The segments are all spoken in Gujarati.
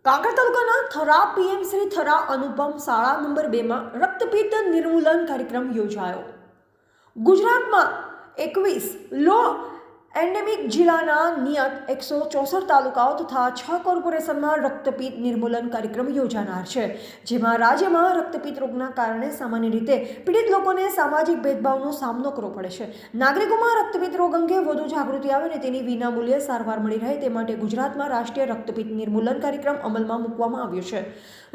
કાંકરા તાલુકાના થરા પીએમ શ્રી થરા અનુપમ શાળા નંબર 2 માં રક્તપિત્ત નિર્મૂલન કાર્યક્રમ યોજાયો. ગુજરાતમાં 21 લો એન્ડેમિક જિલ્લાના નિયત 164 તાલુકાઓ તથા 6 કોર્પોરેશનમાં રક્તપિત્ત નિર્મૂલન કાર્યક્રમ યોજાનાર છે, જેમાં રાજ્યમાં રક્તપિત્ત રોગના કારણે સામાન્ય રીતે પીડિત લોકોને સામાજિક ભેદભાવનો સામનો કરવો પડે છે. નાગરિકોમાં રક્તપિત્ત રોગ અંગે વધુ જાગૃતિ આવે અને તેની વિનામૂલ્યે સારવાર મળી રહે તે માટે ગુજરાતમાં રાષ્ટ્રીય રક્તપિત્ત નિર્મૂલન કાર્યક્રમ અમલમાં મૂકવામાં આવ્યો છે.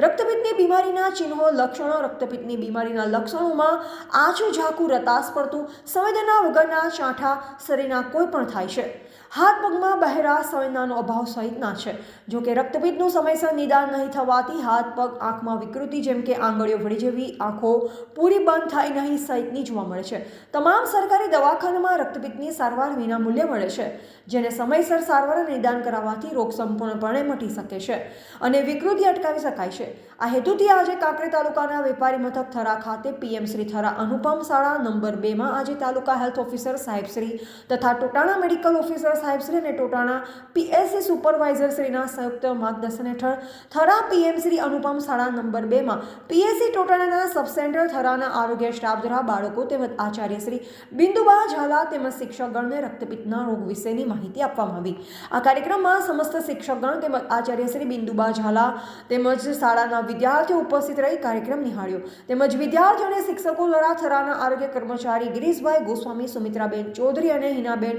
રક્તપિત્તની બીમારીના ચિહ્નો લક્ષણો. રક્તપિત્તની બીમારીના લક્ષણોમાં આછું ઝાંખું રતાશ પડતું, સંવેદના વગરના ચાંઠા, શરીરના કોઈ પણ થાય છે, હાથ પગમાં બહેરા, સંવેદનાનો અભાવ સહિતના છે. જો કે રક્તપિત્તનું સમયસર નિદાન નહીં થવાથી હાથ પગ, આંખમાં વિકૃતિ જેમ કે આંગળીઓ વળી જવી, આંખો પૂરી બંધ થાય નહીં સહિતની જોવા મળે છે. તમામ સરકારી દવાખાનામાં રક્તપિત્તની સારવાર વિનામૂલ્યે મળે છે, જેને સમયસર સારવાર અને નિદાન કરાવવાથી રોગ સંપૂર્ણપણે મટી શકે છે અને વિકૃતિ અટકાવી શકાય છે. આ હેતુથી આજે કાંકરેજ તાલુકાના વેપારી મથક થરા ખાતે પીએમ શ્રી થરા અનુપમ શાળા નંબર 2 માં આજે તાલુકા હેલ્થ ઓફિસર સાહેબશ્રી તથા ટોટાણા મેડિકલ ઓફિસર સાહેબશ્રી અને ટોટાણા પીએસસી સુપરવાઇઝર શ્રીના સંયુક્ત માર્ગદર્શન હેઠળ થરા પીએમ શ્રી અનુપમ શાળા નંબર 2 માં પીએસસી ટોટાણાના સબ સેન્ટર થરાના આરોગ્ય સ્ટાફ દ્વારા બાળકો તેમજ આચાર્ય શ્રી બિંદુબા ઝાલા તેમજ શિક્ષકગણને રક્તપિત્તના રોગ વિશેની માહિતી આપવામાં આવી. આ કાર્યક્રમમાં સમસ્ત શિક્ષકગણ તેમજ આચાર્ય શ્રી બિંદુબા ઝાલા તેમજ શાળાના વિદ્યાર્થીઓ ઉપસ્થિત રહી કાર્યક્રમ નિહાળ્યો. તેમજ વિદ્યાર્થીઓ અને શિક્ષકો દ્વારા થરાના આરોગ્ય કર્મચારી ગિરીશભાઈ ગોસ્વામી, સુમિત્રાબેન ચૌધરી અને હિનાબેન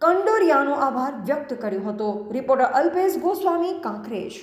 કંડોરિયાનો આભાર વ્યક્ત કર્યો હતો. રિપોર્ટર અલ્પેશ ગોસ્વામી, કાંકરેજ.